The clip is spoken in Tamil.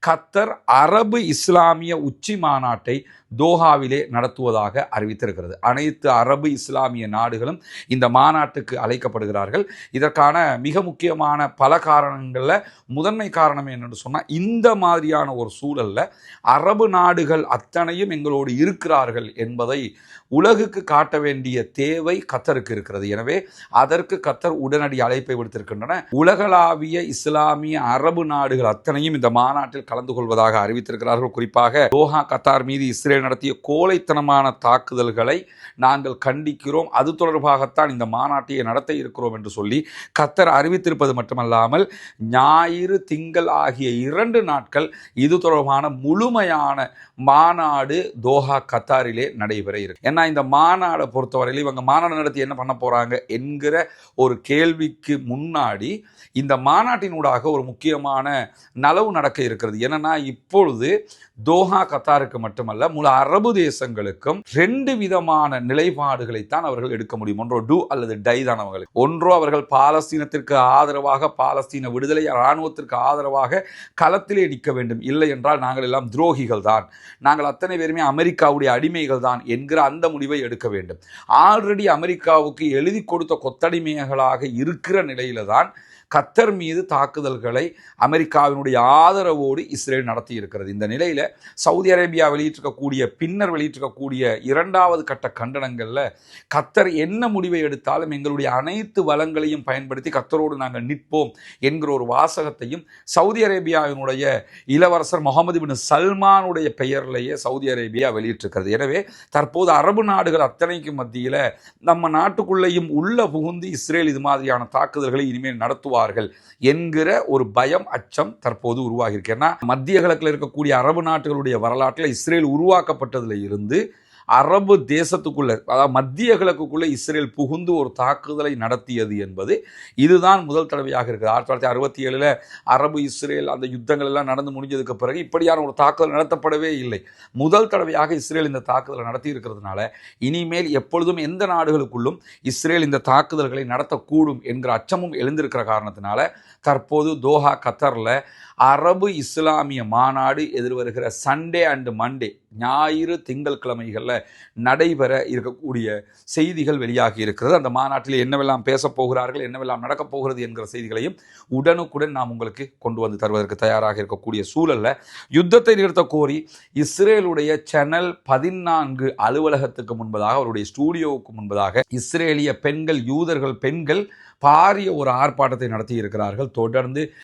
கத்தர் அரபு இஸ்லாமிய உச்சி மாநாட்டை தோஹாவிலே நடத்துவதாக அறிவித்திருக்கிறது. அனைத்து அரபு இஸ்லாமிய நாடுகளும் இந்த மாநாட்டுக்கு அழைக்கப்படுகிறார்கள். இதற்கான மிக முக்கியமான பல காரணங்களில் முதன்மை காரணம் என்னென்னு சொன்னால், இந்த மாதிரியான ஒரு சூழலில் அரபு நாடுகள் அத்தனையும் எங்களோடு இருக்கிறார்கள் என்பதை உலகுக்கு காட்ட வேண்டிய தேவை கத்தருக்கு இருக்கிறது. எனவே அதற்கு கத்தர் உடனடி அழைப்பை விடுத்திருக்கின்றன. உலகளாவிய இஸ்லாமிய அரபு நாடுகள் அத்தனையும் இந்த மாநாட்டில் கலந்து கொள்வதாக அறிவித்திருக்கிறார்கள். குறிப்பாக தோஹா கத்தார் மீது இஸ்ரேல் நடத்திய கோழைத்தனமான தாக்குதல்களை நாங்கள் கண்டிக்கிறோம், அது தொடர்பாகத்தான் இந்த மாநாட்டை நடத்த இருக்கிறோம் என்று சொல்லி கத்தர் அறிவித்திருப்பது மட்டுமல்லாமல் ஞாயிறு திங்கள் ஆகிய 2 நாட்கள் இது தொடர்பான முழுமையான மாநாடு தோஹா கத்தாரிலே நடைபெற இருக்கு. ஏன்னா இந்த மாநாடை பொறுத்தவரையில் இவங்க மாநாடு நடத்தி என்ன பண்ண போறாங்க என்கிற ஒரு கேள்விக்கு முன்னாடி இந்த மாநாட்டினூடாக ஒரு முக்கியமான நலவு நடக்க இருக்கிறது. என்னன்னா, இப்பொழுது தோஹா கத்தாருக்கு மட்டுமல்ல முழு அரபு தேசங்களுக்கும் 2 விதமான நிலைப்பாடுகளைத்தான் அவர்கள் எடுக்க முடியும். ஒன்றோ டு அல்லது டை தான் அவர்கள். ஒன்றோ அவர்கள் பாலஸ்தீனத்திற்கு ஆதரவாக, பாலஸ்தீன விடுதலை இராணுவத்திற்கு ஆதரவாக களத்திலே நிற்க வேண்டும், இல்லை என்றால் நாங்கள் எல்லாம் துரோகிகள் தான், நாங்கள் அத்தனை பேருமே அமெரிக்காவுடைய அடிமைகள் தான் என்கிற அந்த முடிவை எடுக்க வேண்டும். ஆல்ரெடி அமெரிக்காவுக்கு எழுதி கொடுத்த கொத்தடிமைகளாக இருக்கிற நிலையில தான் கத்தர் மீது தாக்குதல்களை அமெரிக்காவினுடைய ஆதரவோடு இஸ்ரேல் நடத்தி இருக்கிறது. இந்த நிலையில் சவுதி அரேபியா பின்னர் வெளியிட்டிருக்கக்கூடிய 2வது கட்ட கண்டனங்களில் கத்தர் என்ன முடிவை எடுத்தாலும் எங்களுடைய அனைத்து வளங்களையும் பயன்படுத்தி கத்தரோடு நாங்கள் நிற்போம் என்கிற ஒரு வாசகத்தையும் சவுதி அரேபியாவினுடைய இளவரசர் முகமது பின் சல்மானுடைய பெயரிலேயே சவுதி அரேபியா வெளியிட்டிருக்கிறது. எனவே தற்போது அரபு நாடுகள் அத்தனைக்கு மத்தியில் நம்ம நாட்டுக்குள்ளேயும் உள்ள புகுந்து இஸ்ரேல் இது மாதிரியான தாக்குதல்களை இனிமேல் நடத்துவார் என்கிற ஒரு பயம், அச்சம் தற்போது உருவாகி இருக்கு. ஏன்னா மத்திய கிழக்கில் இருக்கக்கூடிய அரபு நாடுகளுடைய வரலாற்றில் இஸ்ரேல் உருவாக்கப்பட்டதுல இருந்து அரபு தேசத்துக்குள்ள, அதாவது மத்திய கிழக்குக்குள்ள இஸ்ரேல் புகுந்து ஒரு தாக்குதலை நடத்தியது என்பது இதுதான் முதல் தடவையாக இருக்குது. 1967 அரபு இஸ்ரேல் அந்த யுத்தங்கள் எல்லாம் நடந்து முடிஞ்சதுக்கு பிறகு இப்படியான ஒரு தாக்குதல் நடத்தப்படவே இல்லை. முதல் தடவையாக இஸ்ரேல் இந்த தாக்குதலை நடத்தி இருக்கிறதுனால இனிமேல் எப்பொழுதும் எந்த நாடுகளுக்குள்ளும் இஸ்ரேல் இந்த தாக்குதல்களை நடத்தக்கூடும் என்கிற அச்சமும் எழுந்திருக்கிற காரணத்தினால தற்போது தோஹா கத்தரில் அரபு இஸ்லாமிய மாநாடு எதிர்வருகிற சண்டே அண்ட் மண்டே, ஞாயிறு திங்கள் கிழமைகளில் நடைபெற இருக்கக்கூடிய செய்திகள் வெளியாகி இருக்கிறது. அந்த மாநாட்டில் என்னவெல்லாம் பேசப் போகிறார்கள், என்னவெல்லாம் நடக்கப் போகிறது என்கிற செய்திகளையும் உடனுக்குடன் நாம் உங்களுக்கு கொண்டு வந்து தருவதற்கு தயாராக இருக்கக்கூடிய சூழலில் யுத்தத்தை நிறுத்த கோரி இஸ்ரேலுடைய சேனல் 14 அலுவலகத்துக்கு முன்பதாக, அவருடைய ஸ்டூடியோவுக்கு முன்பதாக இஸ்ரேலிய பெண்கள், யூதர்கள் பெண்கள் பாரிய ஒரு ஆர்ப்பாட்டத்தை நடத்தி இருக்கிறார்கள். தொடர்ந்து